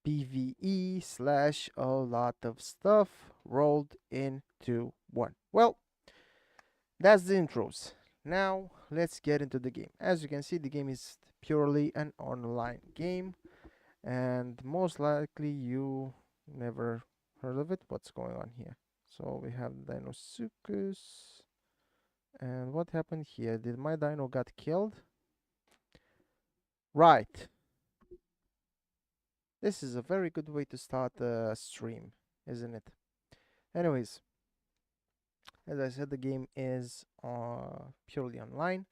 PvE slash a lot of stuff rolled into one. Well, that's the intros. Now let's get into the game. As you can see, the game is purely an online game, and most likely you never heard of it. What's going on here? So we have Dinosuchus, and what happened here? Did my dino got killed? Right. This is a very good way to start a stream, isn't it? Anyways, as I said, the game is purely online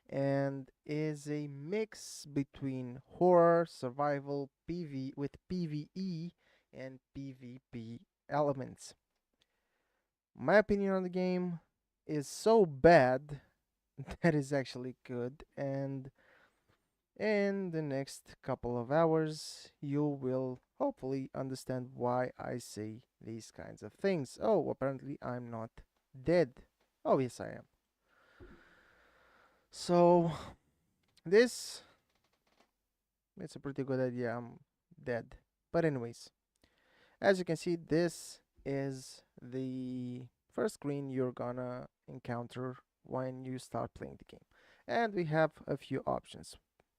and is a mix between horror, survival, PV with PvE and PvP elements. My opinion on the game is so bad that is actually good, and in the next couple of hours you will hopefully understand why I say these kinds of things. Oh, apparently I'm not dead. Oh, yes, I am. So, this it's a pretty good idea. I'm dead. But anyways, as you can see, this is the first screen you're gonna encounter when you start playing the game. And we have a few options.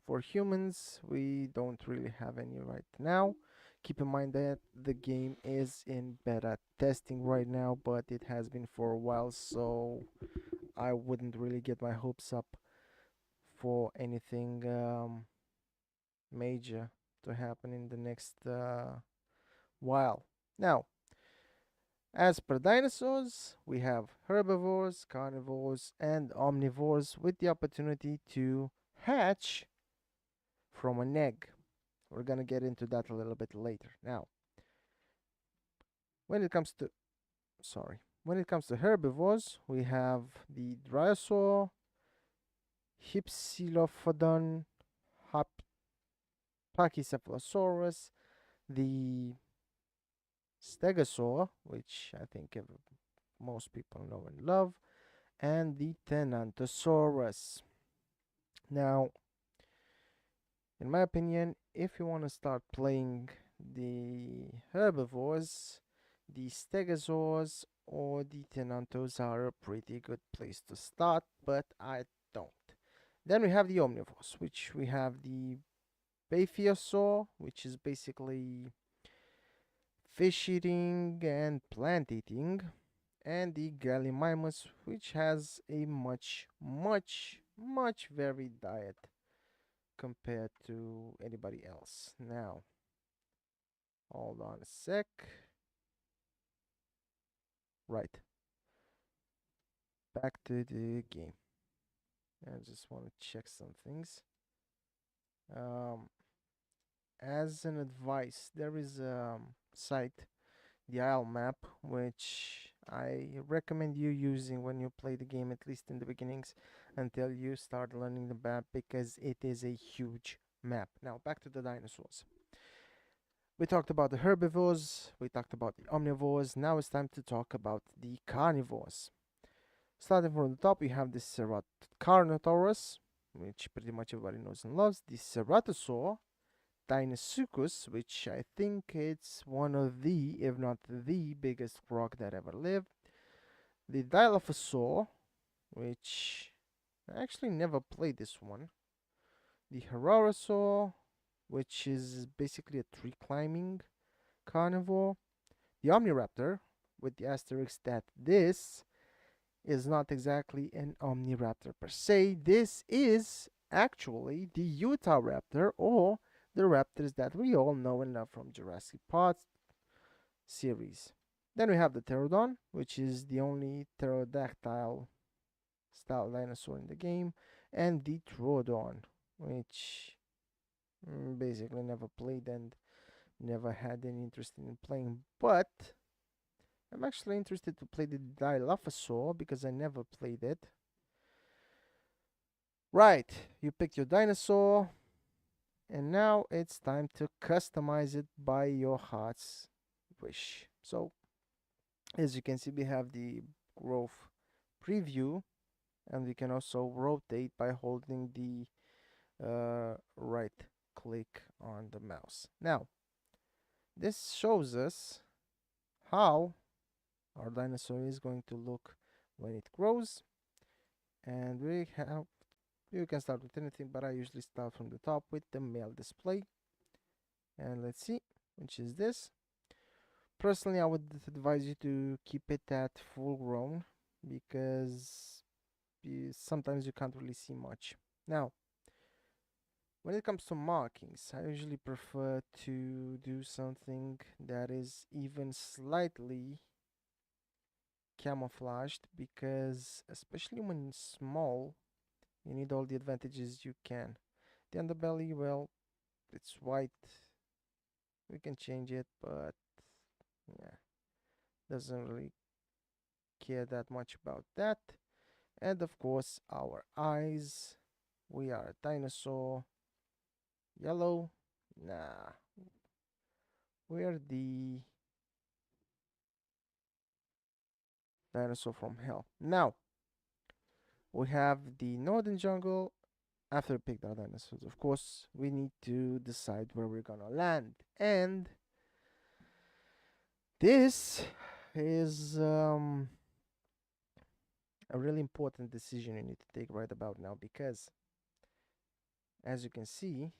For humans, we don't really have any right now. Keep in mind that the game is in beta testing right now, but it has been for a while, so I wouldn't really get my hopes up for anything major to happen in the next while. Now, as per dinosaurs, we have herbivores, carnivores, and omnivores with the opportunity to hatch from an egg. We're gonna get into that a little bit later. Now, when it comes to when it comes to herbivores, we have the Dryosaur, Hypsilophodon, Pachycephalosaurus, the Stegosaur, which I think most people know and love, and the Tenantosaurus. Now, in my opinion, if you want to start playing the herbivores, the stegosaurs or the tenantos are a pretty good place to start, but I don't. Then we have the omnivores, which we have the Baphiosaur, which is basically fish eating and plant eating, and the Gallimimus, which has a much varied diet compared to anybody else. Now, hold on a sec. Right, back to the game. I just want to check some things. Um, as an advice, there is a site, the Isle Map, which I recommend you using when you play the game, at least in the beginnings, until you start learning the map, because it is a huge map. Now, back to the dinosaurs. We talked about the herbivores, we talked about the omnivores. Now it's time to talk about the carnivores. Starting from the top, we have the Carnotaurus, which pretty much everybody knows and loves. The Ceratosaur, Deinosuchus, which I think it's one of the, if not the biggest croc that ever lived. The Dilophosaur, which I actually never played this one. The Herrerasaur, which is basically a tree climbing carnivore. The Omniraptor, with the asterisk that this is not exactly an Omniraptor per se. This is actually the Utah Raptor, or the raptors that we all know and love from Jurassic Park series. Then we have the Pterodon, which is the only pterodactyl style dinosaur in the game, and the Troodon, which basically never played and never had any interest in playing, but I'm actually interested to play the Dilophosaur because I never played it. Right, you picked your dinosaur, and now it's time to customize it by your heart's wish. So, as you can see, we have the growth preview, and we can also rotate by holding the right click on the mouse. Now, This shows us how our dinosaur is going to look when it grows. And you can start with anything, but I usually start from the top with the male display. And let's see, which is this. Personally, I would advise you to keep it at full grown because sometimes you can't really see much. Now, when it comes to markings, I usually prefer to do something that is even slightly camouflaged because, especially when small, you need all the advantages you can. The underbelly, well, it's white. We can change it, but yeah, doesn't really care that much about that. And of course, our eyes. We are a dinosaur. Yellow? Nah, we're the dinosaur from hell. Now, we have the northern jungle. After we picked our dinosaurs, of course, we need to decide where we're gonna land. And this is a really important decision you need to take right about now because, as you can see,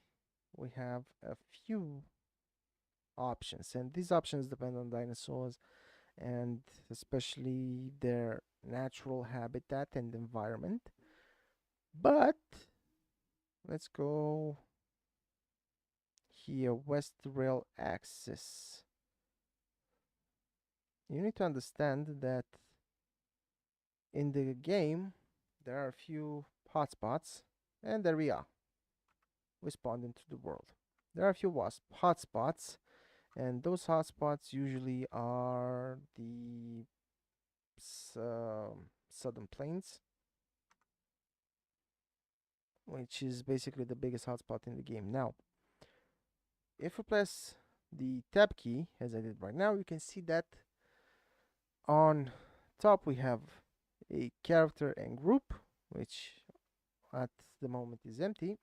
we have a few options, and these options depend on dinosaurs and especially their natural habitat and environment. But let's go here, west rail axis. You need to understand that in the game there are a few hotspots, and there we are. We spawned into the world. There are a few hotspots, and those hotspots usually are the southern plains, which is basically the biggest hotspot in the game. Now, if we press the tab key, as I did right now, you can see that on top we have a character and group, which at the moment is empty.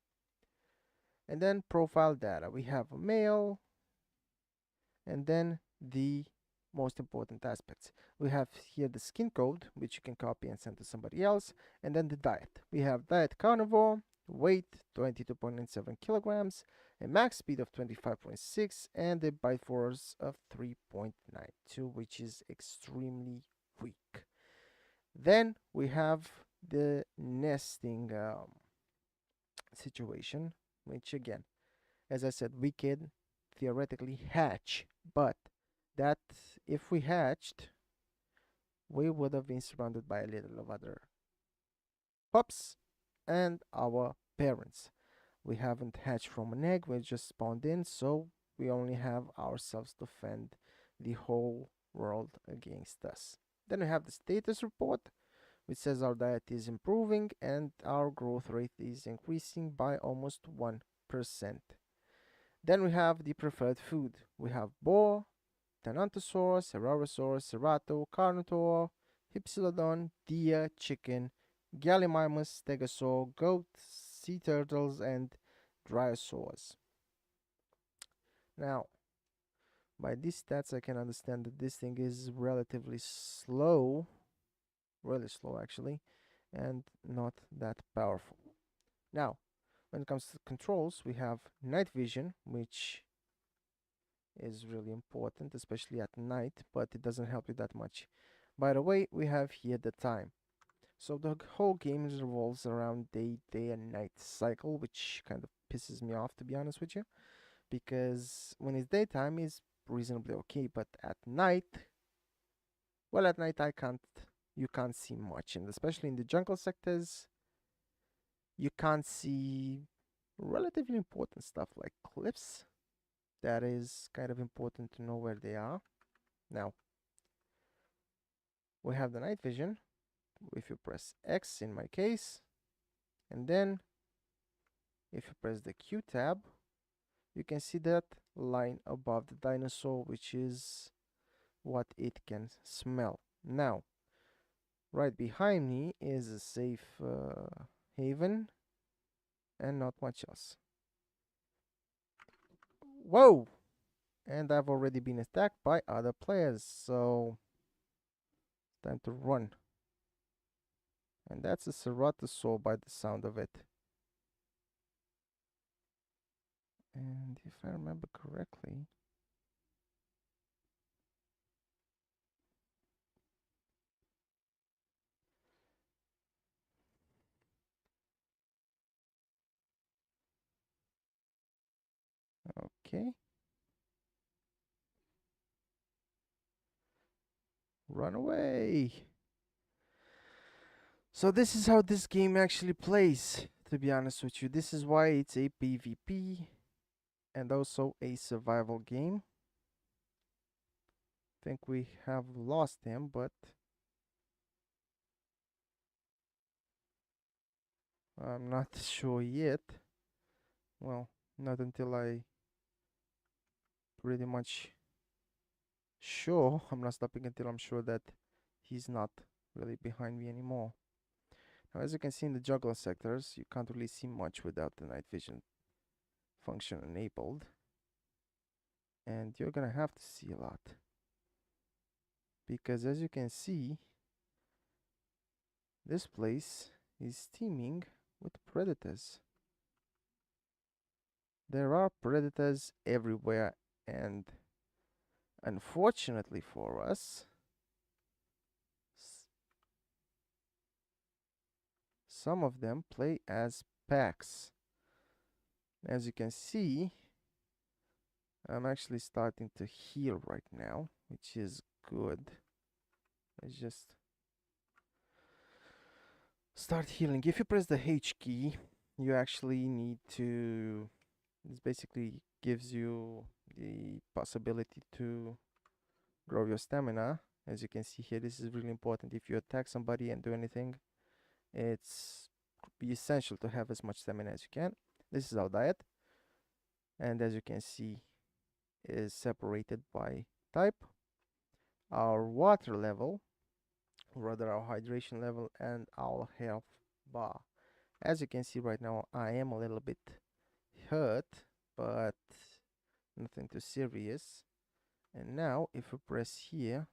And then profile data. We have a male, and then the most important aspects. We have here the skin code, which you can copy and send to somebody else, and then the diet. We have diet carnivore, weight 22.97 kilograms, a max speed of 25.6, and a bite force of 3.92, which is extremely weak. Then we have the nesting situation, which again, as I said, we can theoretically hatch, but that if we hatched, we would have been surrounded by a little of other pups and our parents. We haven't hatched from an egg, we just spawned in, so we only have ourselves to fend the whole world against us. Then we have the status report, which says our diet is improving and our growth rate is increasing by almost 1%. Then we have the preferred food. We have boar, Thanatosaurus, Herrerasaurus, Cerato, Carnotaur, Hypsilodon, deer, chicken, Gallimimus, Stegosaur, goat, sea turtles, and Dryosaurs. Now, by these stats, I can understand that this thing is relatively slow, really slow actually, and not that powerful. Now, when it comes to controls, we have night vision, which is really important, especially at night, but it doesn't help you that much. By the way, we have here the time. So the whole game revolves around day and night cycle, which kind of pisses me off, to be honest with you, because when it's daytime it's reasonably okay, but at night, well, at night you can't see much, and especially in the jungle sectors, you can't see relatively important stuff like cliffs. That is kind of important to know where they are. Now, we have the night vision. If you press X in my case, and then if you press the Q tab, you can see that line above the dinosaur, which is what it can smell. Now, right behind me is a safe haven and not much else. Whoa! And I've already been attacked by other players, so time to run. And that's a ceratosaur by the sound of it. And if I remember correctly, okay, run away. So this is how this game actually plays, to be honest with you. This is why it's a PvP and also a survival game. Think we have lost him, but I'm not sure yet. Well, not until I pretty much sure. I'm not stopping until I'm sure that he's not really behind me anymore. Now, as you can see in the juggler sectors, you can't really see much without the night vision function enabled. And you're gonna have to see a lot. Because as you can see, this place is teeming with predators. There are predators everywhere, and unfortunately for us, some of them play as packs. As you can see, I'm actually starting to heal right now, which is good. Let's just start healing. If you press the H key, you actually need to... This basically gives you the possibility to grow your stamina. As you can see here, this is really important. If you attack somebody and do anything, it's essential to have as much stamina as you can. This is our diet, and as you can see, is separated by type. Our water level, or rather our hydration level, and our health bar. As you can see right now, I am a little bit hurt, but nothing too serious. And now if you press here,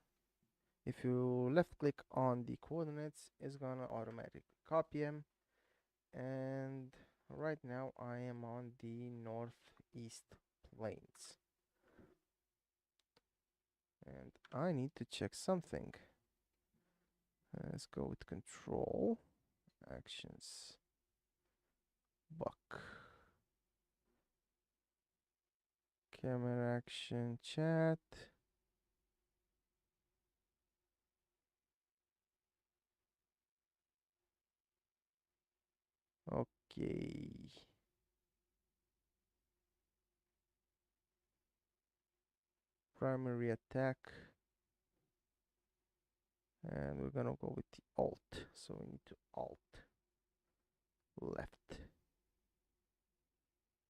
if you left click on the coordinates, it's gonna automatically copy them. And right now I am on the northeast plains, and I need to check something. Let's go with control, actions, buck, camera action, chat. Okay. Primary attack. And we're gonna go with the alt. So we need to alt left.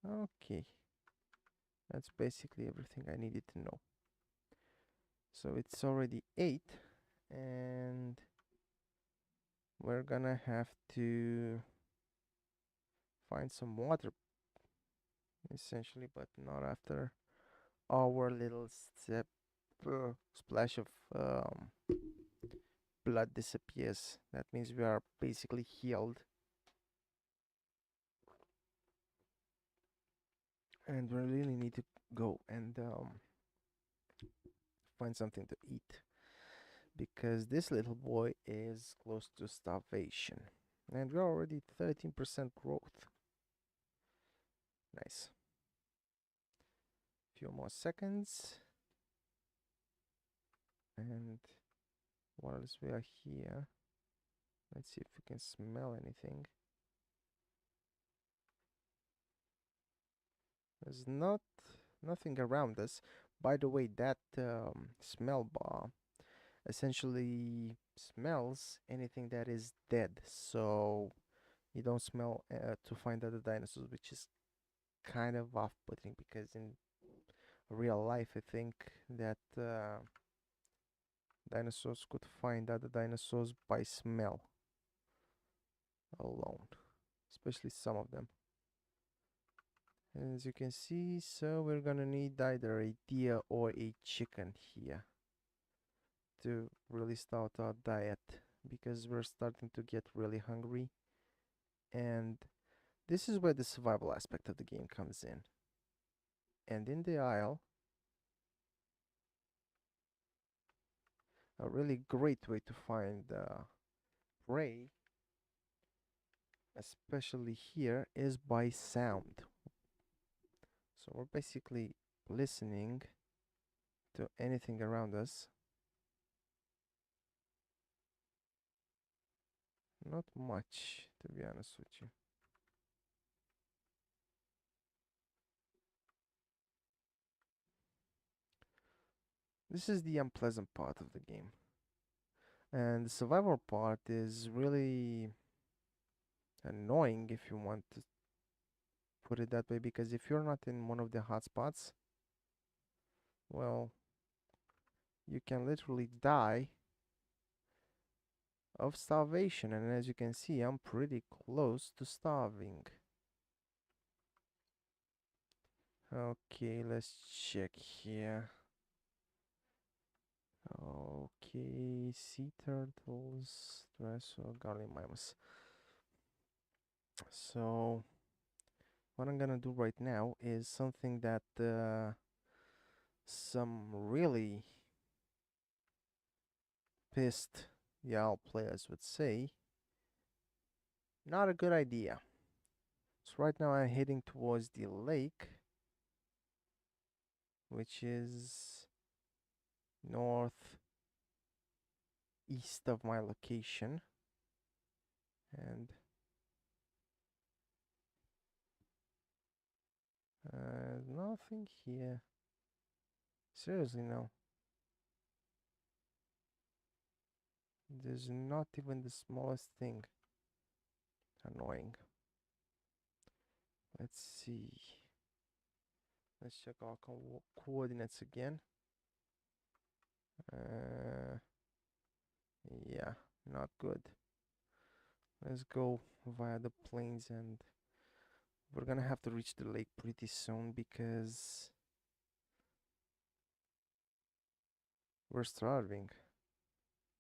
Okay. That's basically everything I needed to know. So it's already 8, and we're gonna have to find some water essentially, but not after our little splash of blood disappears. That means we are basically healed, and we really need to go and find something to eat, because this little boy is close to starvation, and we're already 13% growth. Nice. Few more seconds, and whilst we are here, let's see if we can smell anything. There's nothing around us. By the way, that smell bar essentially smells anything that is dead, so you don't smell to find other dinosaurs, which is kind of off-putting, because in real life I think that dinosaurs could find other dinosaurs by smell alone, especially some of them. As you can see, so we're gonna need either a deer or a chicken here to really start our diet because we're starting to get really hungry, and this is where the survival aspect of the game comes in. And in the aisle, a really great way to find prey, especially here, is by sound. So we're basically listening to anything around us. Not much, to be honest with you. This is the unpleasant part of the game. And the survival part is really annoying if you want to put it that way, because if you're not in one of the hotspots, well, you can literally die of starvation. And as you can see, I'm pretty close to starving. Okay, let's check here. Okay, sea turtles, Dressel, Gallimimus. So, what I'm gonna do right now is something that some really pissed Yao players would say, not a good idea. So right now I'm heading towards the lake, which is northeast of my location. And nothing here. Seriously, no. There's not even the smallest thing. Annoying. Let's see. Let's check our coordinates again. Uh, yeah, not good. Let's go via the plains, and we're gonna have to reach the lake pretty soon because we're starving.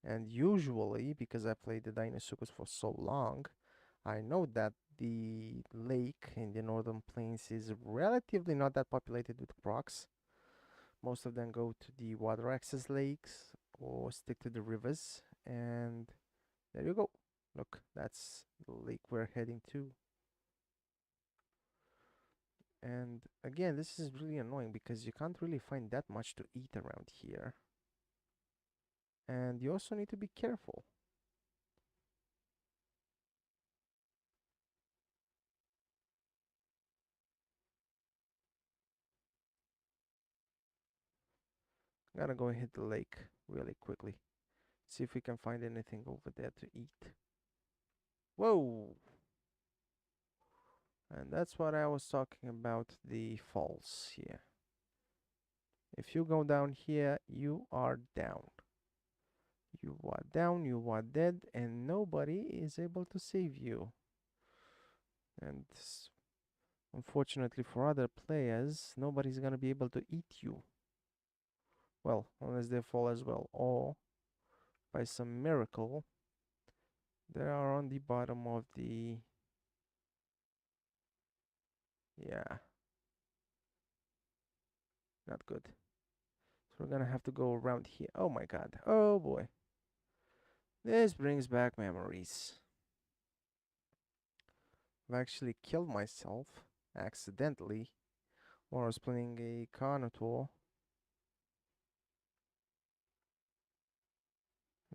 And usually, because I played the Dinosaurs for so long, I know that the lake in the northern plains is relatively not that populated with crocs. Most of them go to the water access lakes or stick to the rivers. And there you go. Look, that's the lake we're heading to. And again, this is really annoying because you can't really find that much to eat around here. And you also need to be careful. Gotta go hit the lake really quickly. See if we can find anything over there to eat. Whoa! And that's what I was talking about, the falls here. If you go down here, you are down. You are down, you are dead, and nobody is able to save you. And unfortunately for other players, nobody's gonna be able to eat you. Well, unless they fall as well, or by some miracle, they are on the bottom of the... Yeah, not good. So we're gonna have to go around here. Oh my god, oh boy. This brings back memories. I've actually killed myself accidentally while I was playing a Carnotaur.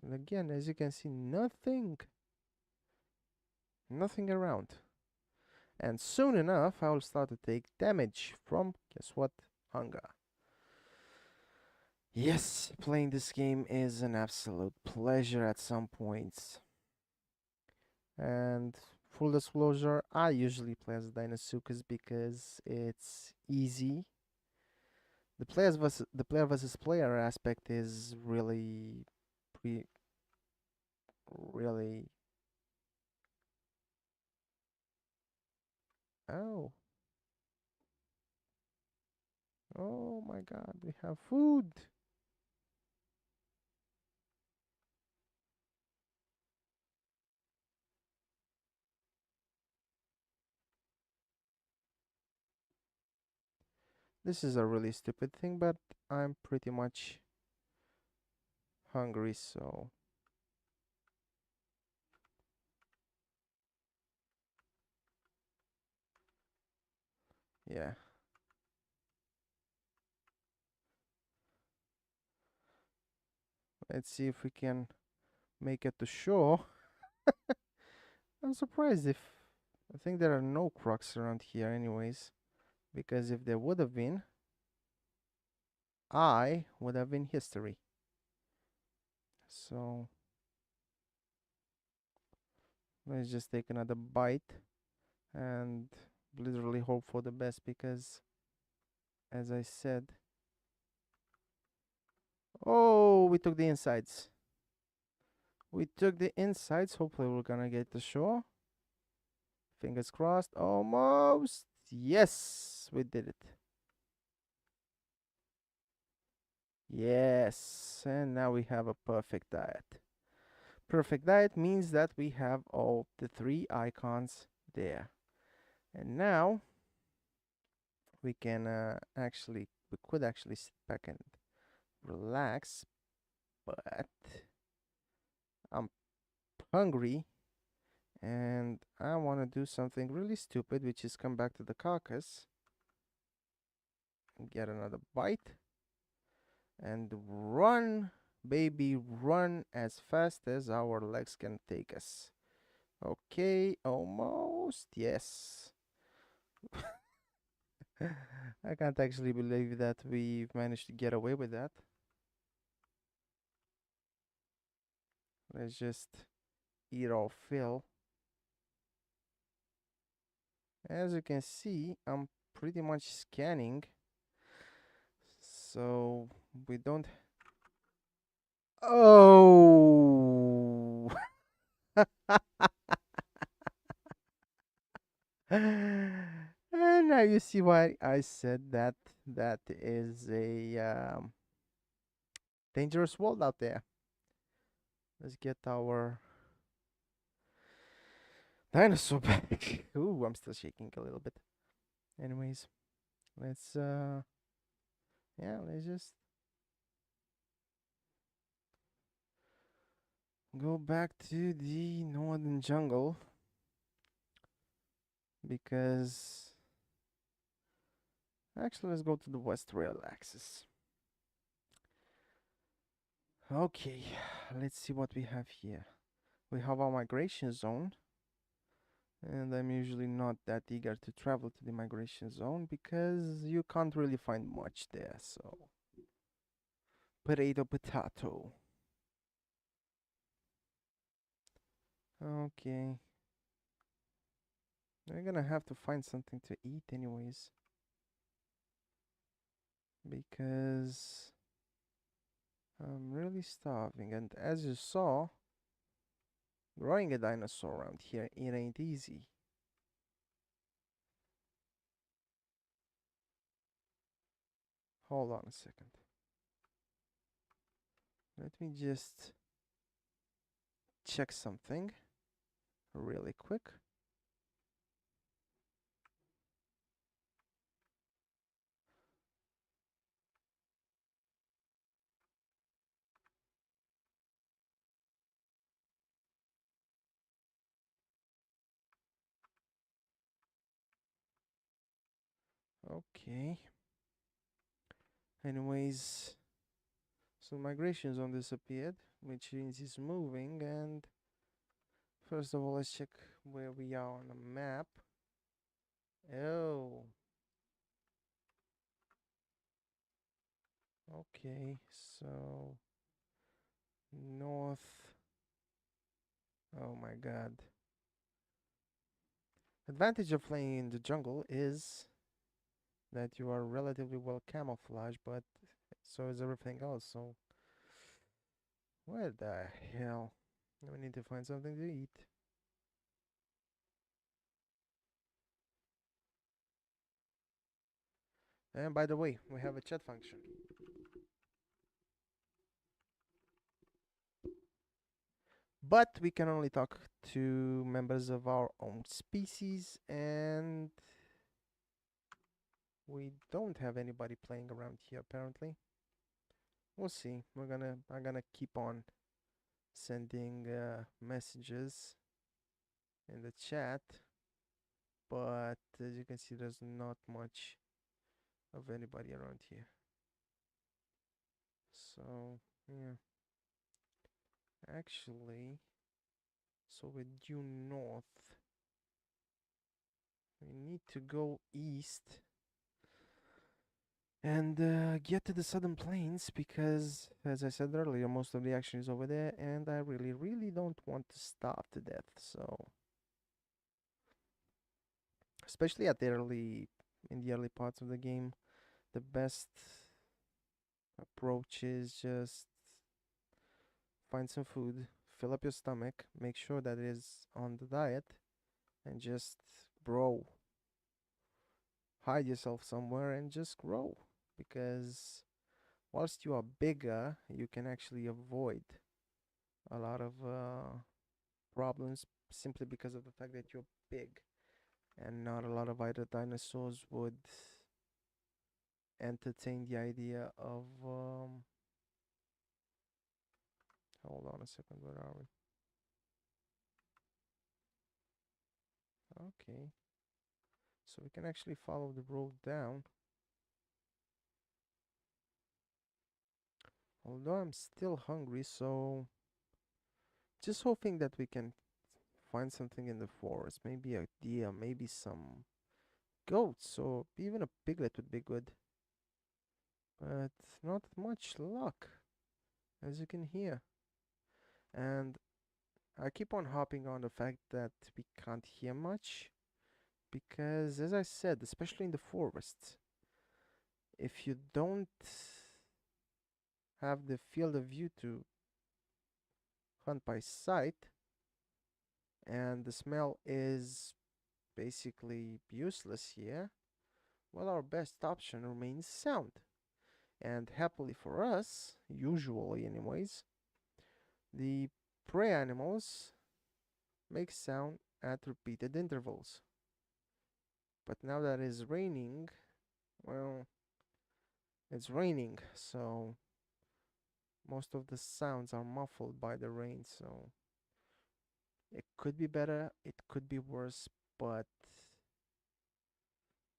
And again, as you can see, nothing around. And soon enough, I will start to take damage from, guess what? Hunger. Yes, playing this game is an absolute pleasure at some points. And full disclosure, I usually play as Dinosuchus because it's easy. The player versus player aspect is pre really... Oh, Oh my God, we have food. This is a really stupid thing, but I'm pretty much hungry, so yeah. Let's see if we can make it to shore. I'm surprised if I think there are no crocs around here anyways, because if there would have been, I would have been history. So let's just take another bite and literally hope for the best because as I said, oh, we took the insides. We took the insides. Hopefully we're gonna get the shore. Fingers crossed. Almost. Yes, we did it. Yes, and now we have a perfect diet. Perfect diet means that we have all the three icons there. And now we can we could actually sit back and relax, but I'm hungry and I want to do something really stupid, which is come back to the carcass and get another bite and run, baby, run as fast as our legs can take us. Okay, almost, yes. I can't actually believe that we managed to get away with that. Let's just eat our fill. As you can see, I'm pretty much scanning, so we don't. Oh! And now you see why I said that that is a dangerous world out there. Let's get our dinosaur back. Ooh, I'm still shaking a little bit. Anyways, let's yeah, let's just go back to the northern jungle because actually let's go to the west rail axis. Okay, let's see what we have here. We have our migration zone, and I'm usually not that eager to travel to the migration zone because you can't really find much there, so potato potato. Okay, we're gonna have to find something to eat anyways because I'm really starving, and as you saw, growing a dinosaur around here, it ain't easy. Hold on a second. Let me just check something really quick. Okay. Anyways, so migration zone disappeared, which means it's moving. And first of all, let's check where we are on the map. Oh, okay. So north. Oh my God. Advantage of playing in the jungle is that you are relatively well camouflaged, but so is everything else. So where the hell? We need to find something to eat. And by the way, we have a chat function. But we can only talk to members of our own species, and we don't have anybody playing around here apparently. We'll see. I'm gonna keep on sending messages in the chat, but as you can see, there's not much of anybody around here. So yeah, actually, so we're due north. We need to go east and get to the southern plains because, as I said earlier, most of the action is over there, and I really, really don't want to starve to death. So, especially in the early parts of the game, the best approach is just find some food, fill up your stomach, make sure that it is on the diet, and just bro, hide yourself somewhere and just grow. Because whilst you are bigger, you can actually avoid a lot of problems simply because of the fact that you're big, and not a lot of other dinosaurs would entertain the idea of hold on a second, where are we? Okay, so we can actually follow the road down, although I'm still hungry, so just hoping that we can find something in the forest, maybe a deer, maybe some goats, or even a piglet would be good, but not much luck, as you can hear. And I keep on hopping on the fact that we can't hear much because, as I said, especially in the forest, if you don't have the field of view to hunt by sight, and the smell is basically useless here, well, our best option remains sound. And happily for us, usually anyways, the prey animals make sound at repeated intervals. But now that it's raining, well, it's raining, so most of the sounds are muffled by the rain, so it could be better, it could be worse, but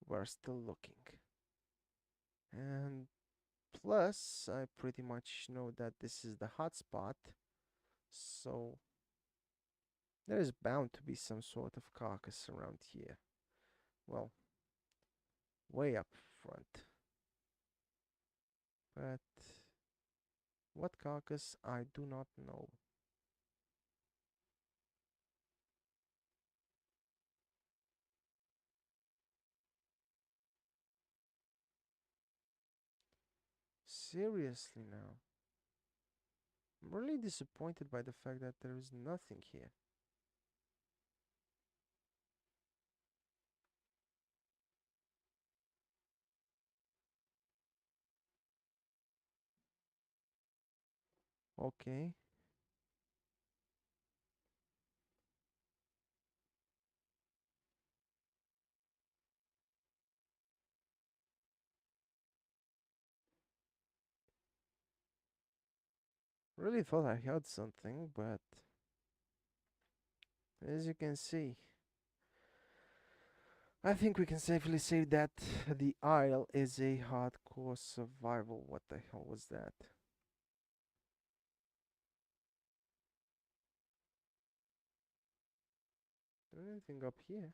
we're still looking. And plus, I pretty much know that this is the hotspot, so there is bound to be some sort of carcass around here. Well, way up front. But what carcass, I do not know. Seriously now. I'm really disappointed by the fact that there is nothing here. Okay. Really thought I heard something, but as you can see, I think we can safely say that the Isle is a hardcore survival. What the hell was that? Is there anything up here?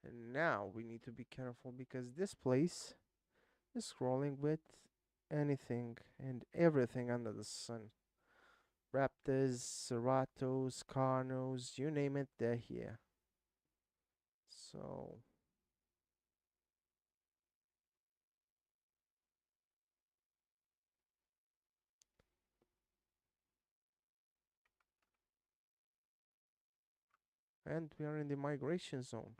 And now we need to be careful because this place is crawling with anything and everything under the sun. Raptors, Ceratos, Carnos, you name it, they're here. So, And we are in the migration zone.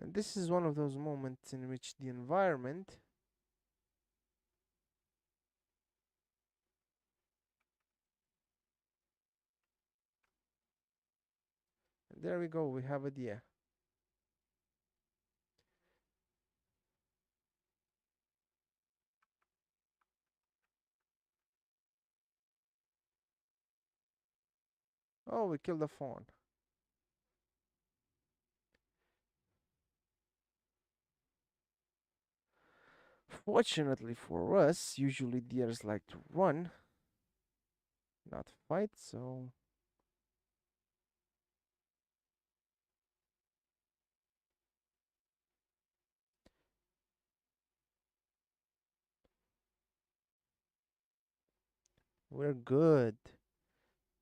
And this is one of those moments in which the environment, there we go, we have a deer. Oh, we killed a fawn. Fortunately for us, usually deers like to run, not fight, so we're good.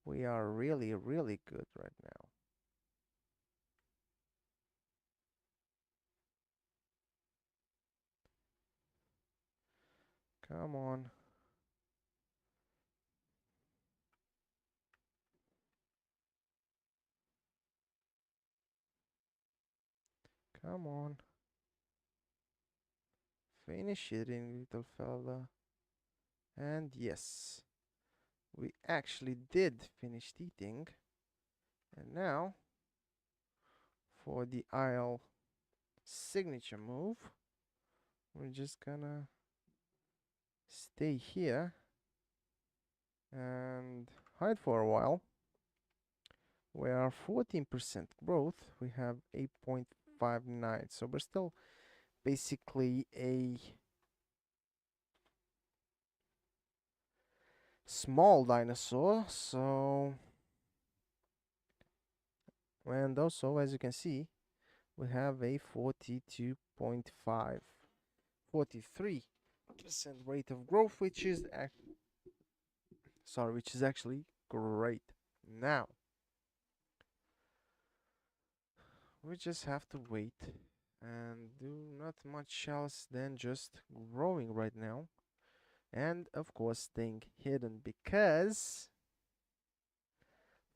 We are really, really good right now. Come on. Come on. Finish eating, little fella. And yes, we actually did finish eating. And now, for the aisle signature move, we're just gonna stay here and hide for a while. We are 14% growth. We have 8.59. So we're still basically a small dinosaur. So, and also, as you can see, we have a 42.5, 43% rate of growth, which is which is actually great. Now, we just have to wait and do not much else than just growing right now. And of course, staying hidden because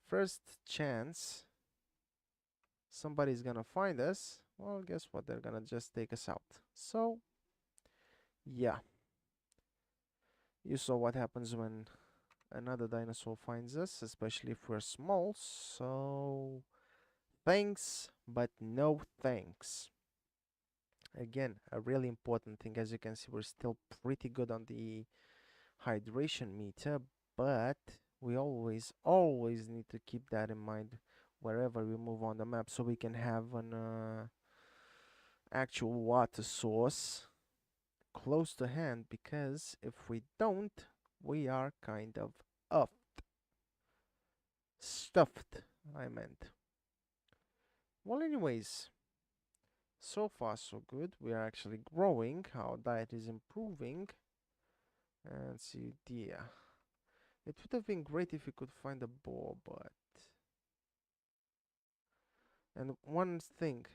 first chance somebody's gonna find us, well, guess what? They're gonna just take us out. So, yeah, you saw what happens when another dinosaur finds us, especially if we're small. So, thanks, but no thanks. Again, a really important thing, as you can see, we're still pretty good on the hydration meter, but we always need to keep that in mind wherever we move on the map, so we can have an actual water source close to hand, because if we don't, we are kind of up. Stuffed, I meant. Well, anyways, so far so good. We are actually growing. Our diet is improving. And see, dear. It would have been great if we could find a boar, but... And one thing,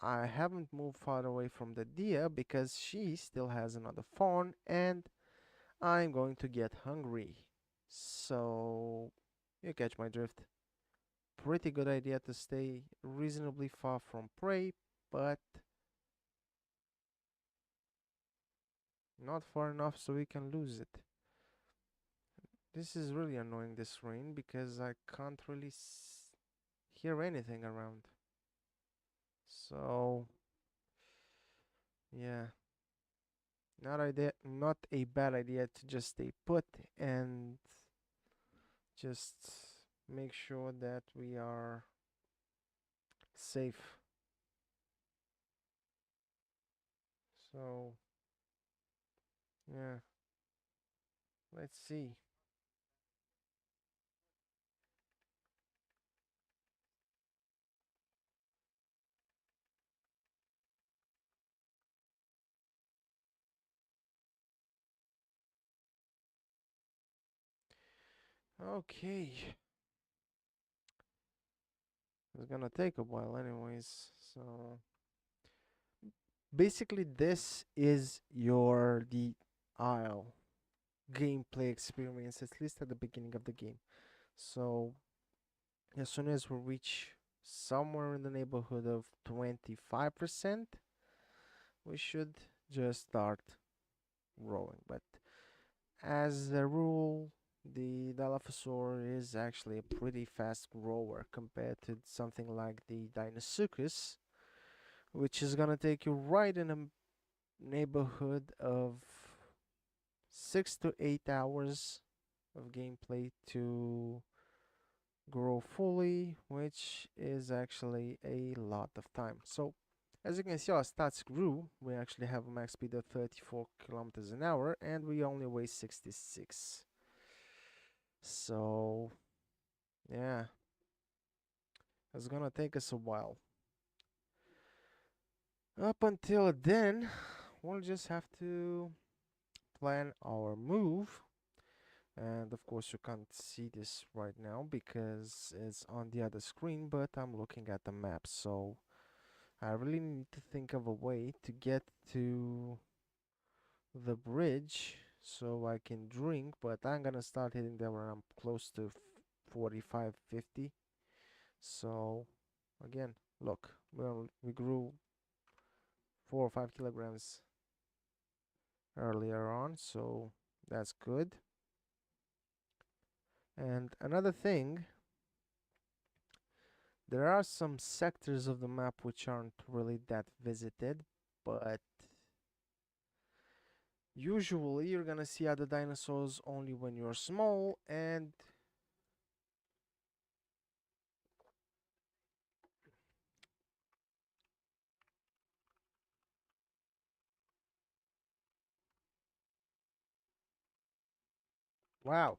I haven't moved far away from the deer because she still has another fawn and I'm going to get hungry. So, you catch my drift. Pretty good idea to stay reasonably far from prey, but not far enough so we can lose it. This is really annoying, this rain, because I can't really hear anything around. So, yeah, not a bad idea to just stay put and just make sure that we are safe. So, yeah, let's see. Okay, it's gonna take a while, anyways. So, basically, this is the aisle. gameplay experience, at least at the beginning of the game. So as soon as we reach somewhere in the neighborhood of 25%, we should just start rowing. But as a rule, the Dilophosaur is actually a pretty fast rower compared to something like the Deinosuchus, which is gonna take you right in a neighborhood of 6 to 8 hours of gameplay to grow fully, which is actually a lot of time. So as you can see, our stats grew. We actually have a max speed of 34 kilometers an hour and we only weigh 66. So yeah, it's gonna take us a while. Up until then, we'll just have to plan our move. And of course you can't see this right now because it's on the other screen, but I'm looking at the map, so I really need to think of a way to get to the bridge so I can drink, but I'm gonna start hitting there when I'm close to 45, 50. So again, look, we grew 4 or 5 kilograms earlier on, so that's good. And another thing, there are some sectors of the map which aren't really that visited, but usually you're gonna see other dinosaurs only when you're small. And wow,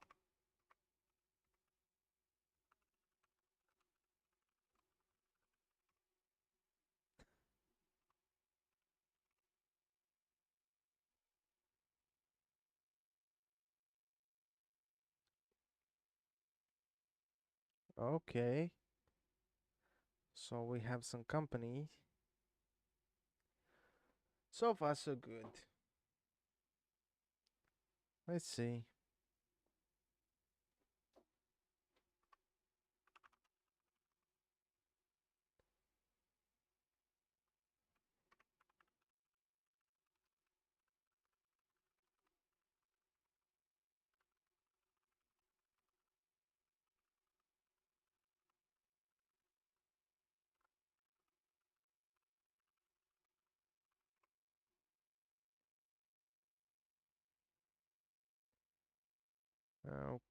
okay, so we have some company. So far so good. Let's see.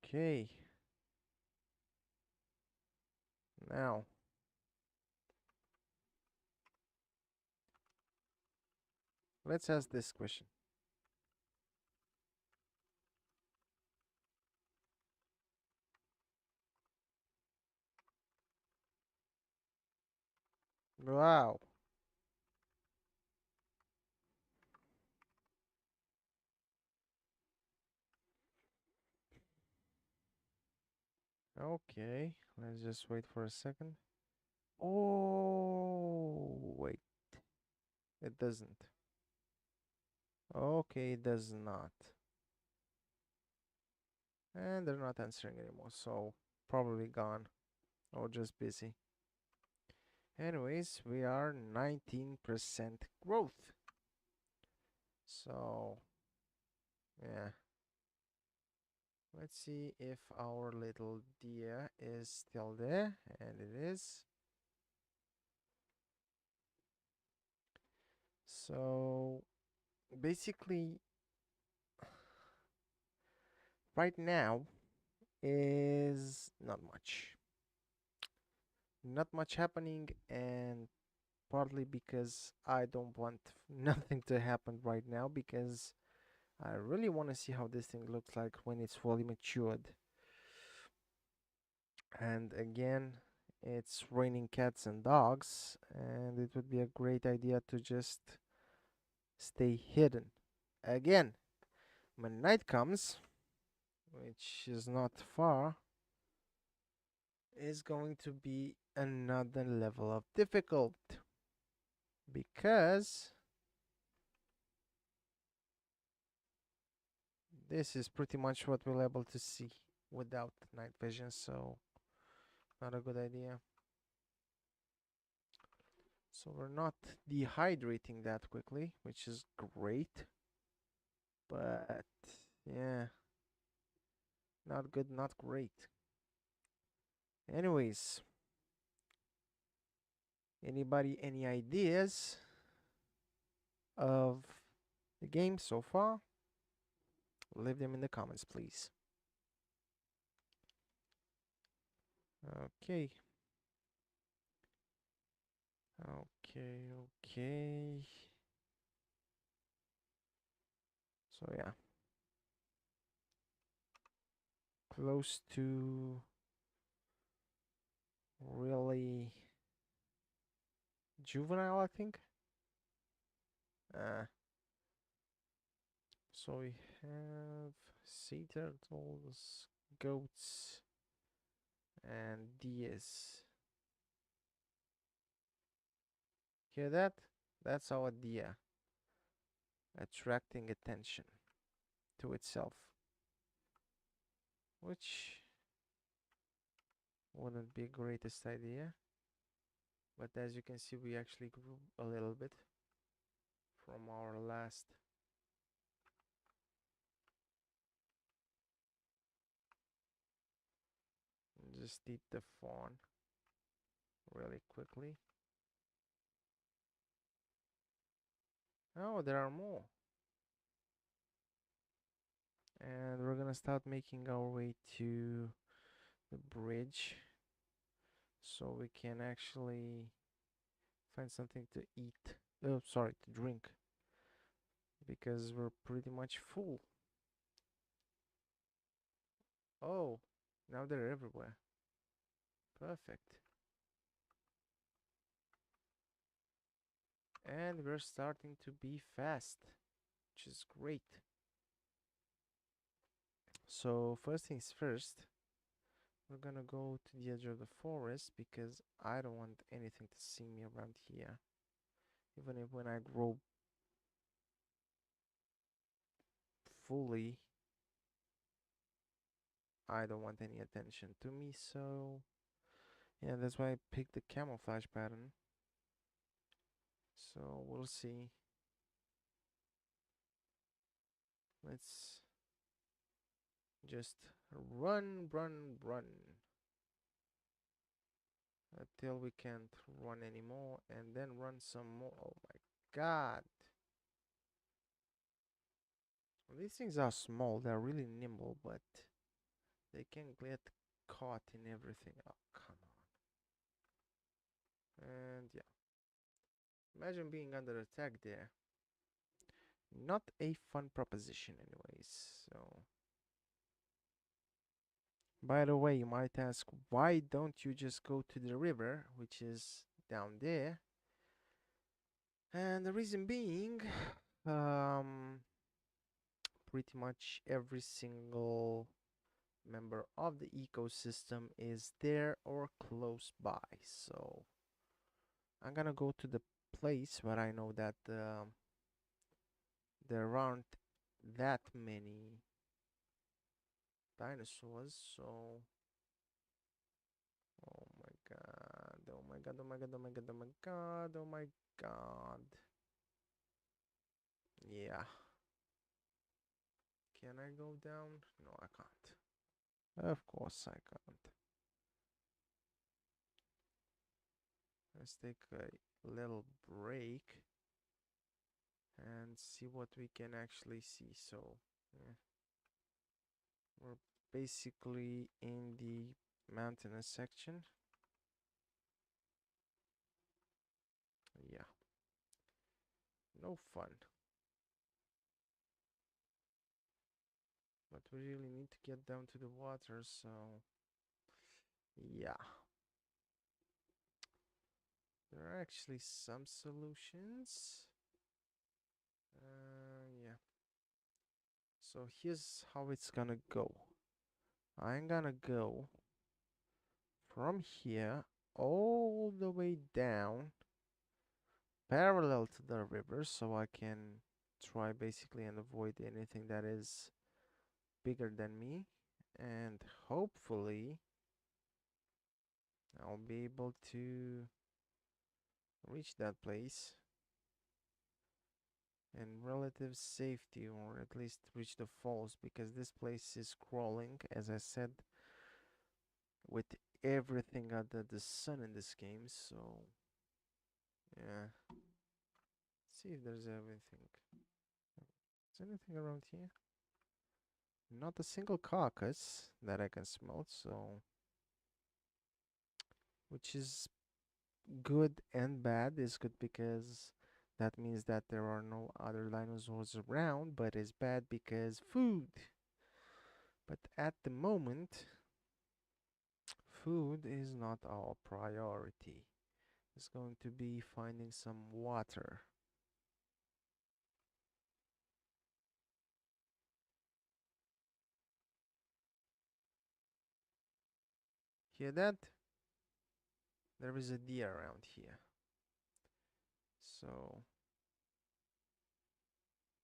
Okay, now let's ask this question. Wow. Okay, let's just wait for a second. Oh, wait, it doesn't. Okay, it does not. And they're not answering anymore, so probably gone or just busy. Anyways, we are 19% growth. So, yeah. Let's see if our little deer is still there, and it is. So, basically, right now is not much. Not much happening, and partly because I don't want nothing to happen right now because I really want to see how this thing looks like when it's fully matured. And again, it's raining cats and dogs, and it would be a great idea to just stay hidden. Again, when night comes, which is not far, is going to be another level of difficult because This is pretty much what we're able to see without night vision, so not a good idea. So we're not dehydrating that quickly, which is great. But yeah, not good, not great. Anyways, anybody any ideas of the game so far? Leave them in the comments, please. Okay. Okay. So yeah, close to really juvenile, I think. Uh, so we have sea turtles, goats, and deers. Hear that? That's our deer attracting attention to itself, which wouldn't be greatest idea. But as you can see, we actually grew a little bit from our last. Just eat the fawn really quickly. Oh, there are more. And we're gonna start making our way to the bridge so we can actually find something to eat. Oh, sorry, to drink, because we're pretty much full. Oh, now they're everywhere. Perfect. And we're starting to be fast, which is great. So first things first, we're gonna go to the edge of the forest because I don't want anything to see me around here. Even if when I grow fully, I don't want any attention to me, so yeah, that's why I picked the camouflage pattern. So we'll see. Let's just run, run, run until we can't run anymore, and then run some more. Oh my god. These things are small, they're really nimble, but they can get caught in everything. Oh, come on. And yeah. Imagine being under attack there. Not a fun proposition anyways, so. By the way, you might ask, why don't you just go to the river, which is down there? And the reason being, um, pretty much every single member of the ecosystem is there or close by. So I'm gonna go to the place where I know that there aren't that many dinosaurs. So, oh my god, oh my god, oh my god, oh my god, oh my god, oh my god. Yeah. Can I go down? No, I can't. Of course I can't. Let's take a little break and see what we can actually see. So, yeah. We're basically in the mountainous section. Yeah. No fun. But we really need to get down to the water, so yeah. There are actually some solutions. Yeah. So here's how it's gonna go. I'm gonna go from here all the way down parallel to the river so I can try basically and avoid anything that is bigger than me, and hopefully I'll be able to reach that place in relative safety, or at least reach the falls, because this place is crawling, as I said, with everything under the sun in this game. So yeah, see if there's everything. Is anything around here? Not a single carcass that I can smell, so which is good and bad. Is good because that means that there are no other dinosaurs around, but it's bad because food. But at the moment, food is not our priority. It's going to be finding some water. Hear that? There is a deer around here. So,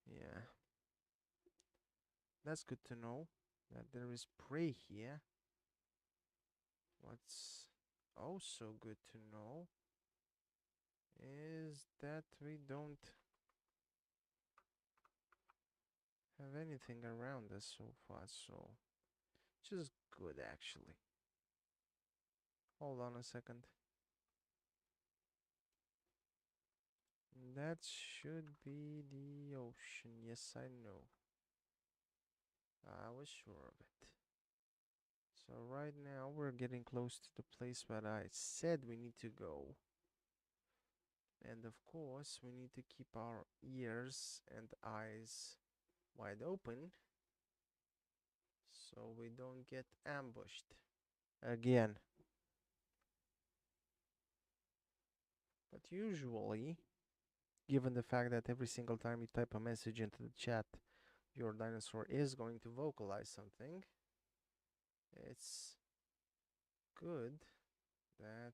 yeah. That's good to know that there is prey here. What's also good to know is that we don't have anything around us so far, so which is good actually. Hold on a second. That should be the ocean. Yes, I know. I was sure of it. So right now we're getting close to the place where I said we need to go. And of course, we need to keep our ears and eyes wide open so we don't get ambushed again. But usually, given the fact that every single time you type a message into the chat, your dinosaur is going to vocalize something, it's good that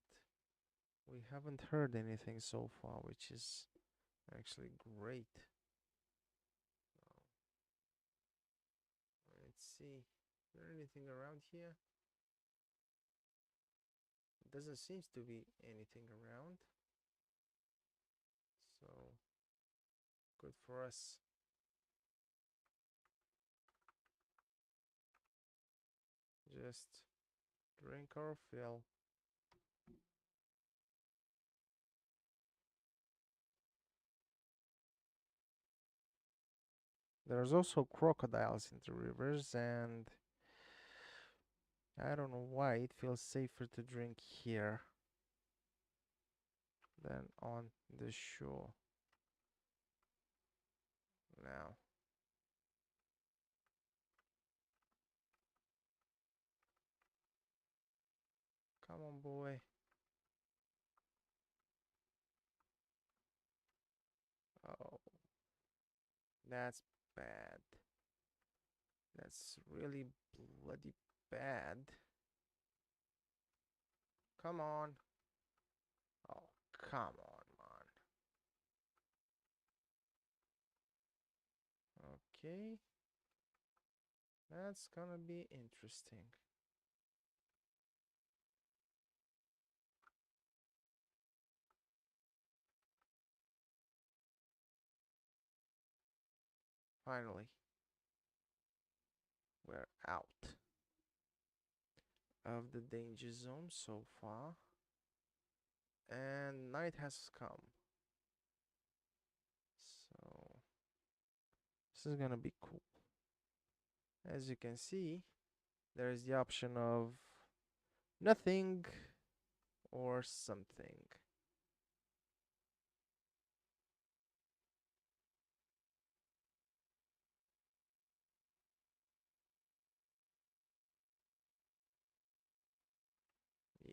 we haven't heard anything so far, which is actually great. Let's see. Is there anything around here? Doesn't seem to be anything around. So good for us. Just drink our fill. There's also crocodiles in the rivers, and I don't know why it feels safer to drink here than on the shore. Now, come on, boy. Oh, that's bad. That's really bloody bad. Come on. Oh, come on, man. Okay. That's gonna be interesting. Finally, we're out of the danger zone so far, and night has come. So, this is gonna be cool. As you can see, there is the option of nothing or something.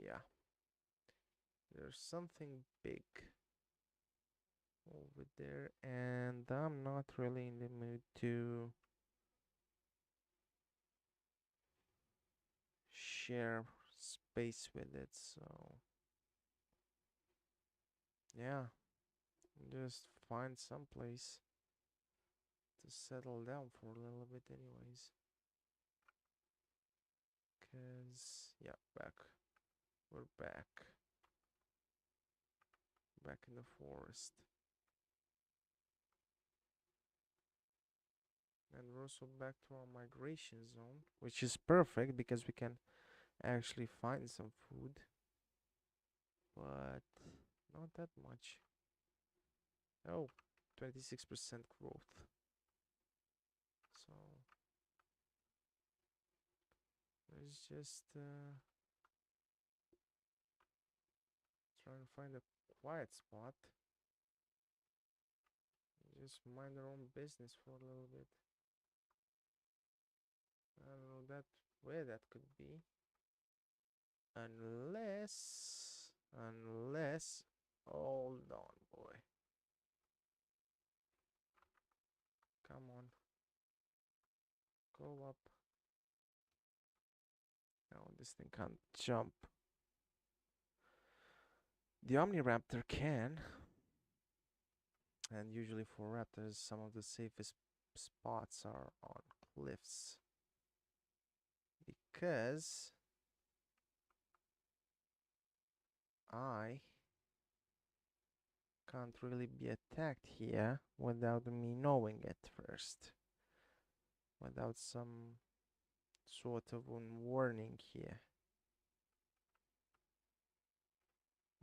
Yeah, there's something big over there, and I'm not really in the mood to share space with it, so yeah, just find some place to settle down for a little bit anyways. Chickens. Yeah, back. We're back. Back in the forest. And we're also back to our migration zone, which is perfect because we can actually find some food, but not that much. Oh, 26% growth. So let's just try and find a quiet spot. Just mind our own business for a little bit. I don't know that where that could be. Unless, hold on, boy. Come on. Go up. No, this thing can't jump. The Omniraptor can. And usually for raptors, some of the safest spots are on cliffs. Because I can't really be attacked here without me knowing it first. Without some sort of warning here.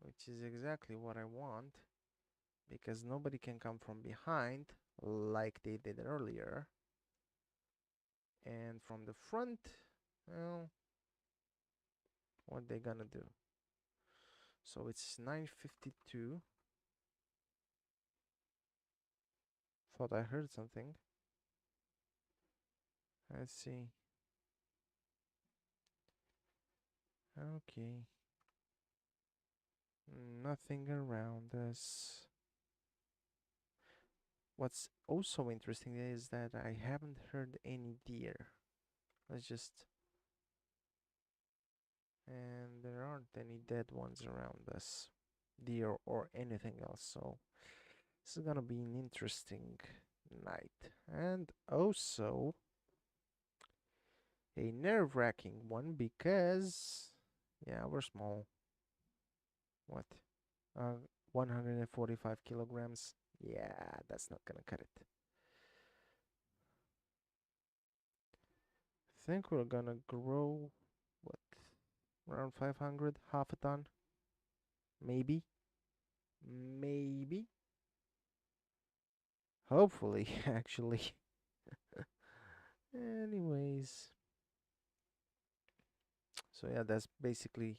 Which is exactly what I want. Because nobody can come from behind like they did earlier. And from the front, well, what they gonna do? So it's 9:52. Thought I heard something. Let's see. Okay. Nothing around us. What's also interesting is that I haven't heard any deer. Let's just... And there aren't any dead ones around us. Deer or anything else, so this is gonna be an interesting night. And also a nerve-wracking one because... Yeah, we're small. What? 145 kilograms. Yeah, that's not gonna cut it. I think we're gonna grow, what, around 500, half a ton? Maybe. Maybe. Hopefully, actually. Anyways. So yeah, that's basically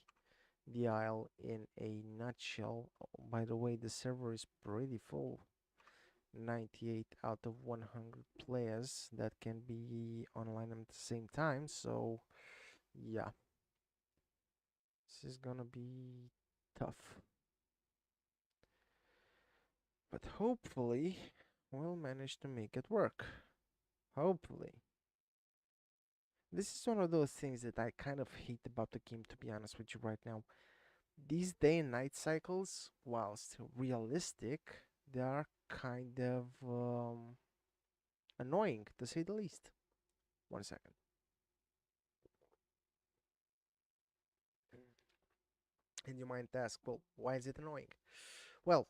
the isle in a nutshell. Oh, by the way, the server is pretty full. 98 out of 100 players that can be online at the same time. So yeah, this is gonna be tough. But hopefully we'll manage to make it work. Hopefully. This is one of those things that I kind of hate about the game, to be honest with you right now. These day and night cycles, whilst realistic, they are kind of annoying, to say the least. 1 second. And you might ask, well, why is it annoying? Well,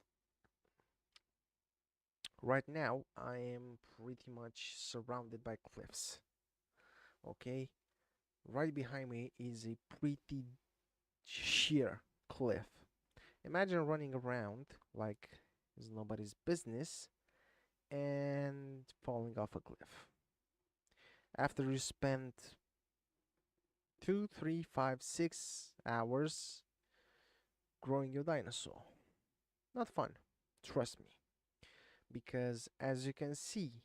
right now I am pretty much surrounded by cliffs. Okay? Right behind me is a pretty sheer cliff. Imagine running around like it's nobody's business and falling off a cliff. After you spend 2, 3, 5, 6 hours growing your dinosaur. Not fun, trust me. Because as you can see,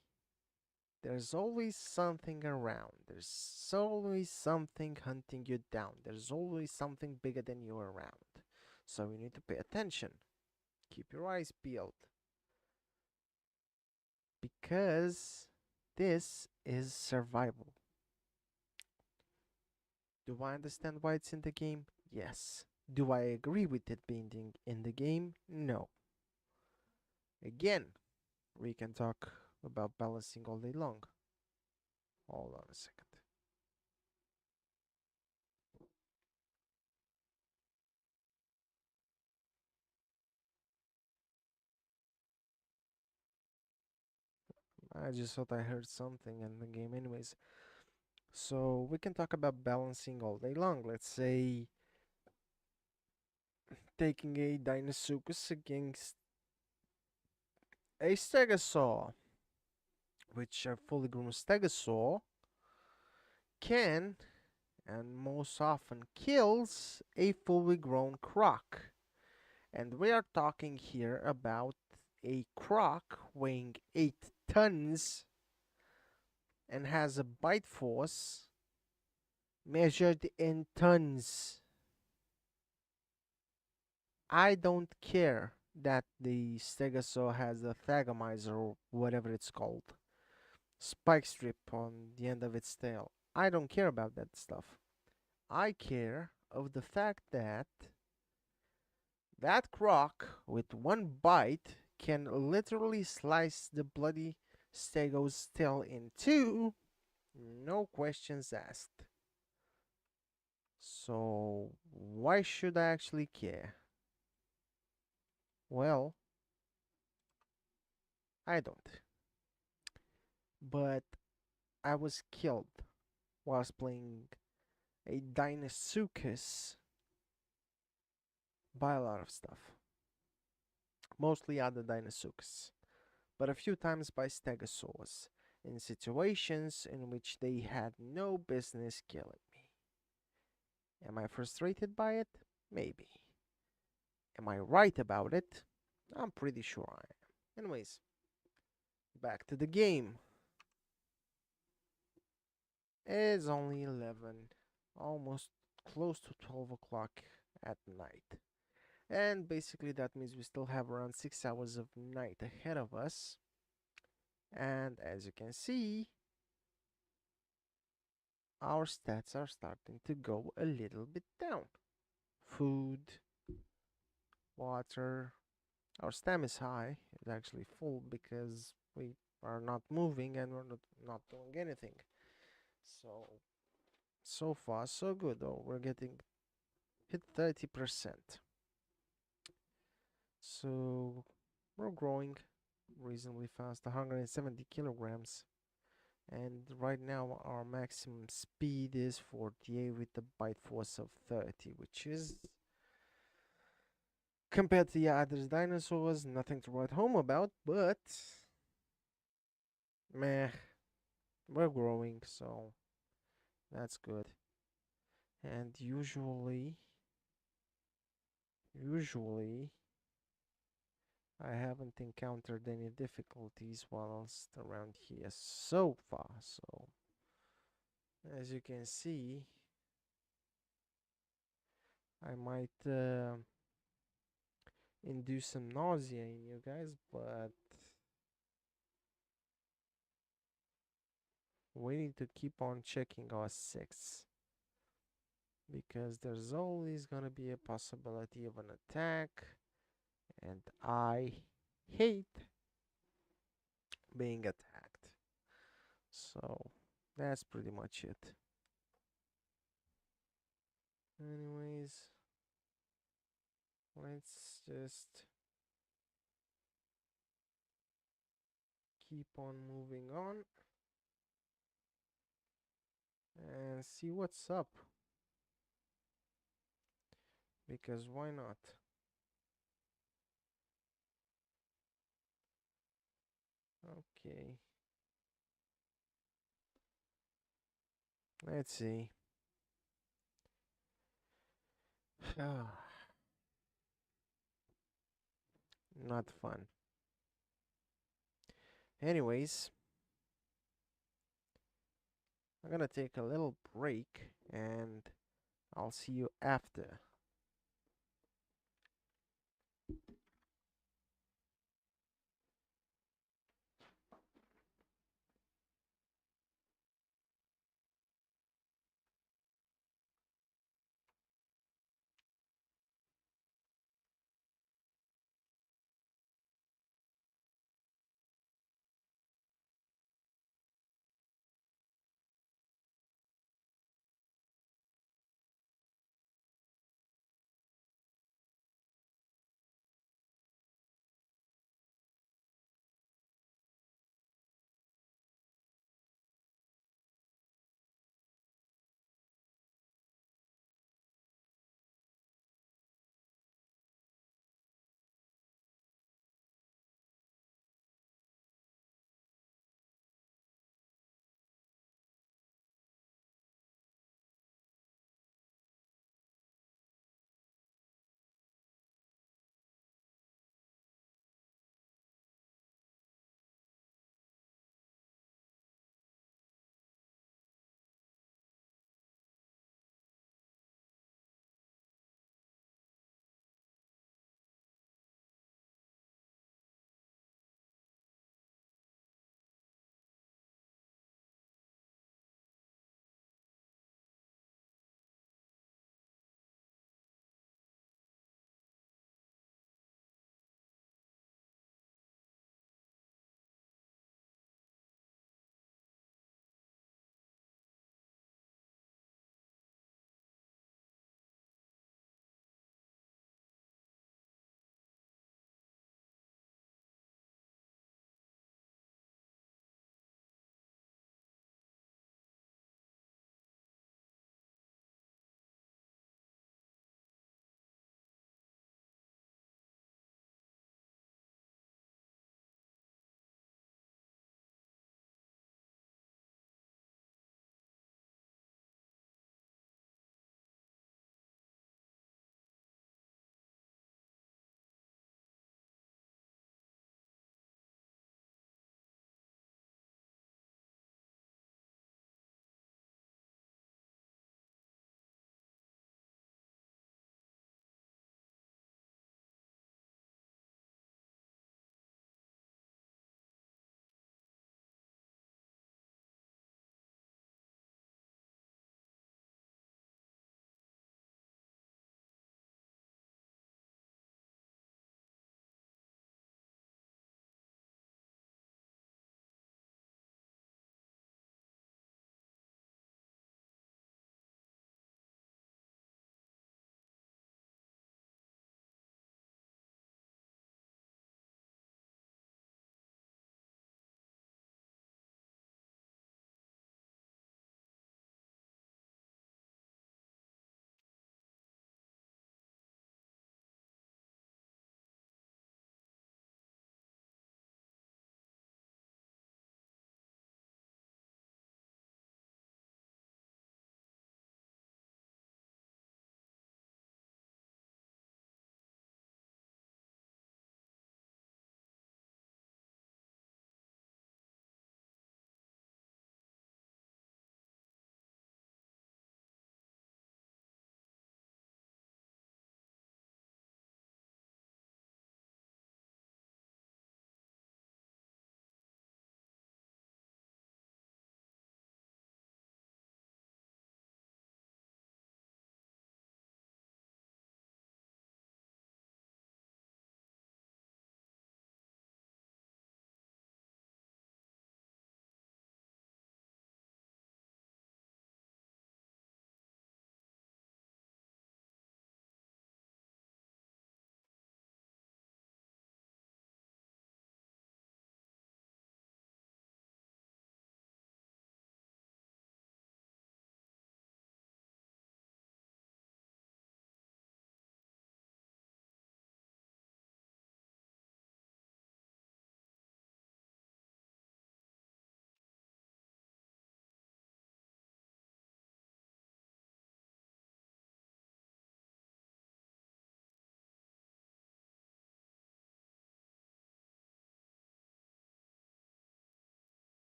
there's always something around. There's always something hunting you down. There's always something bigger than you around. So you need to pay attention. Keep your eyes peeled. Because this is survival. Do I understand why it's in the game? Yes. Do I agree with it being in the game? No. Again, we can talk about balancing all day long. Hold on a second. I just thought I heard something in the game anyways. So we can talk about balancing all day long. Let's say taking a Dinosuchus against a Stegosaur, which a fully grown Stegosaur can and most often kills a fully grown croc. And we are talking here about a croc weighing 8 tons and has a bite force measured in tons. I don't care that the Stegosaur has a Thagomizer or whatever it's called, spike strip on the end of its tail. I don't care about that stuff. I care of the fact that that croc with one bite can literally slice the bloody Stego's tail in two, no questions asked. So why should I actually care? Well, I don't. But I was killed whilst playing a Dinosuchus by a lot of stuff. Mostly other Dinosuchus, but a few times by Stegosaurs in situations in which they had no business killing me. Am I frustrated by it? Maybe. Am I right about it? I'm pretty sure I am. Anyways, back to the game. It's only 11, almost close to 12 o'clock at night. And basically that means we still have around 6 hours of night ahead of us. And as you can see, our stats are starting to go a little bit down. Food, water, our stam is high. It's actually full because we are not moving and we're not doing anything. So far so good though. We're getting hit 30%. So we're growing reasonably fast, 170 kilograms. And right now our maximum speed is 48 with a bite force of 30, which is, compared to the other dinosaurs, nothing to write home about, but meh, we're growing, so that's good. And usually I haven't encountered any difficulties whilst around here so far. So as you can see, I might induce some nausea in you guys, but we need to keep on checking our six, because there's always gonna be a possibility of an attack, and I hate being attacked. So that's pretty much it. Anyways, let's just keep on moving on and see what's up, because why not? Okay, let's see. Not fun. Anyways, I'm gonna take a little break and I'll see you after.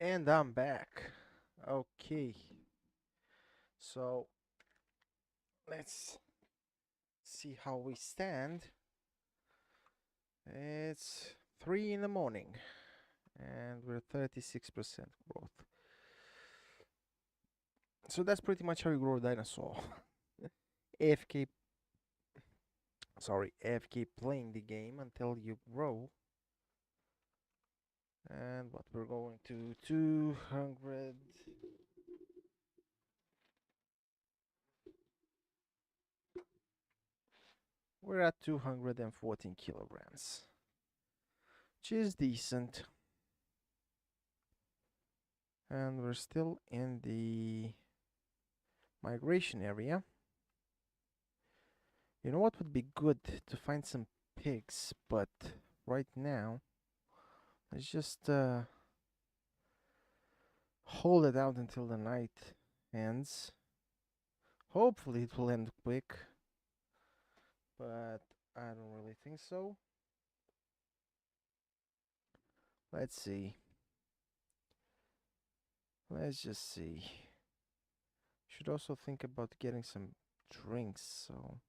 And I'm back. Okay, so let's see how we stand. It's 3 in the morning, and we're 36% growth. So that's pretty much how you grow a dinosaur. AFK, sorry, AFK playing the game until you grow. And what we're going to 200. We're at 214 kilograms, which is decent. And we're still in the migration area. You know what would be good to find some pigs, but right now let's just hold it out until the night ends. Hopefully it will end quick, but I don't really think so. Let's see. Let's just see. Should also think about getting some drinks, so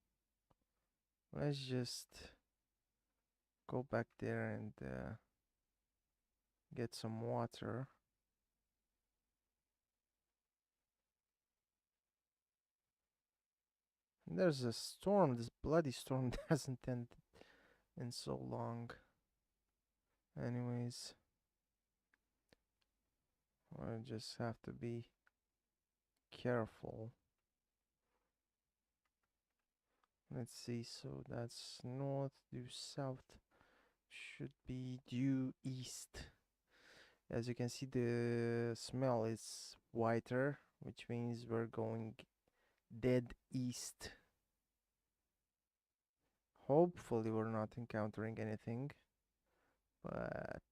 let's just go back there and get some water. And there's a storm. This bloody storm doesn't end in so long. Anyways, I just have to be careful. Let's see, so that's north due south, should be due east. As you can see, the smell is whiter, which means we're going dead east. Hopefully we're not encountering anything, but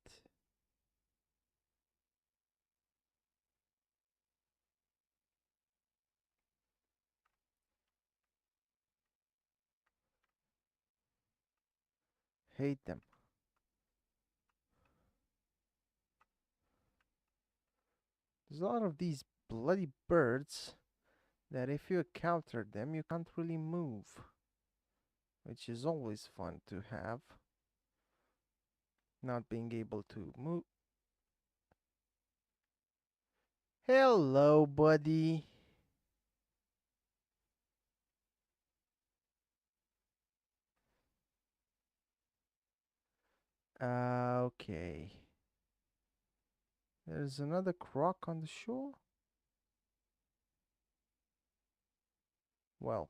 hate them. There's a lot of these bloody birds that if you encounter them, you can't really move, which is always fun to have. Not being able to move. Hello, buddy. Okay. There's another croc on the shore. Well,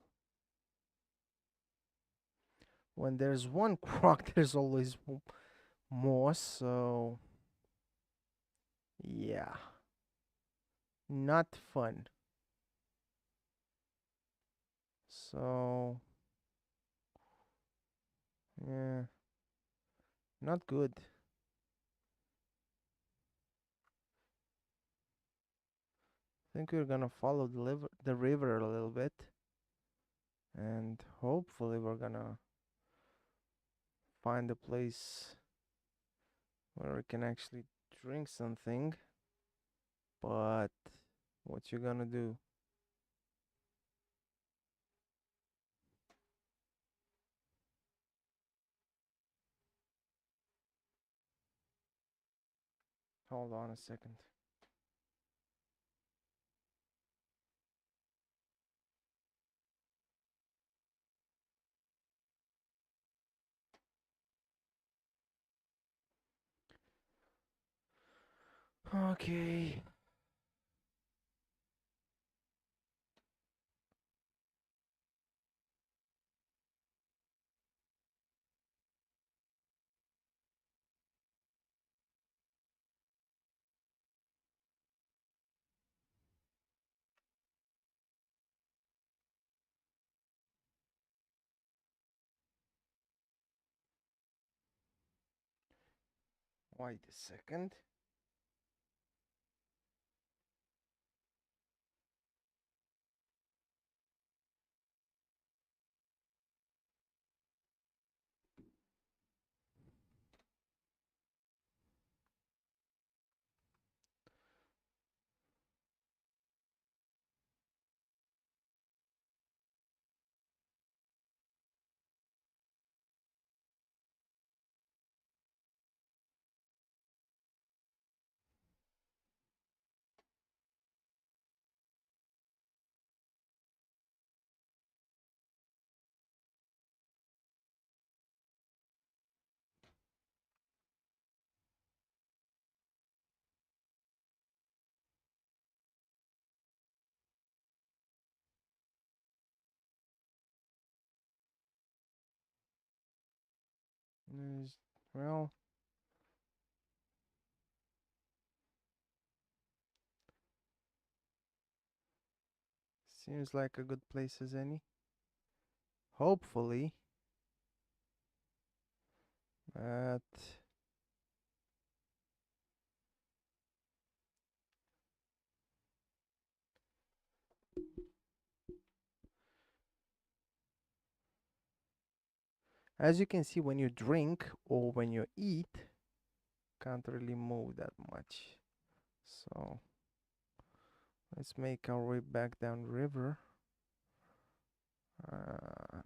when there's one croc, there's always more, so yeah. Not fun. So, yeah, not good. I think we're gonna follow the river a little bit, and hopefully we're gonna find a place where we can actually drink something. But what you gonna do? Hold on a second. Okay. Wait a second. Is- Well, seems like a good place as any. Hopefully, but as you can see, when you drink or when you eat, can't really move that much. So let's make our way back down the river. Uh,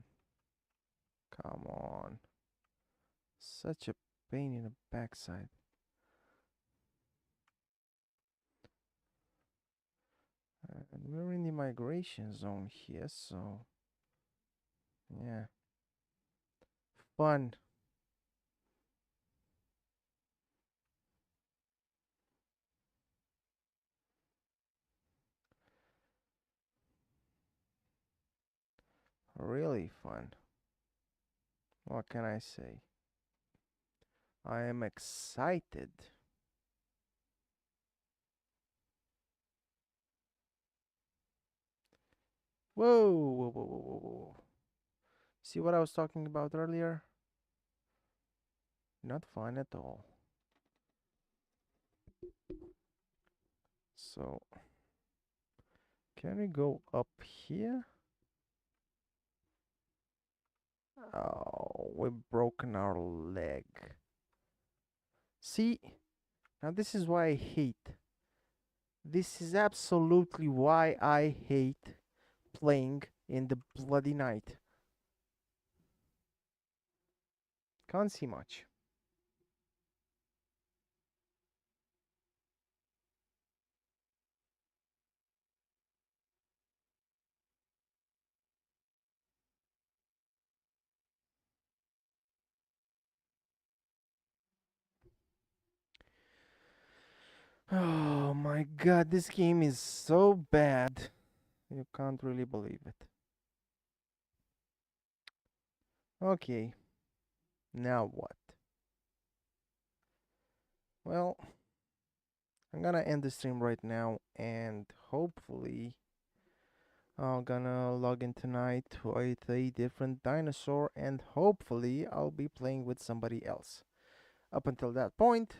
Come on. Such a pain in the backside. And we're in the migration zone here, so yeah. Fun. Really fun. What can I say? I am excited. Whoa, whoa, whoa, whoa, whoa, whoa. See what I was talking about earlier? Not fun at all. So, can we go up here? Oh, we've broken our leg. See? Now this is why I hate. This is absolutely why I hate playing in the bloody night. Can't see much. Oh my god, this game is so bad. You can't really believe it. Okay, now what? Well, I'm gonna end the stream right now and hopefully I'm gonna log in tonight with a different dinosaur and hopefully I'll be playing with somebody else. Up until that point,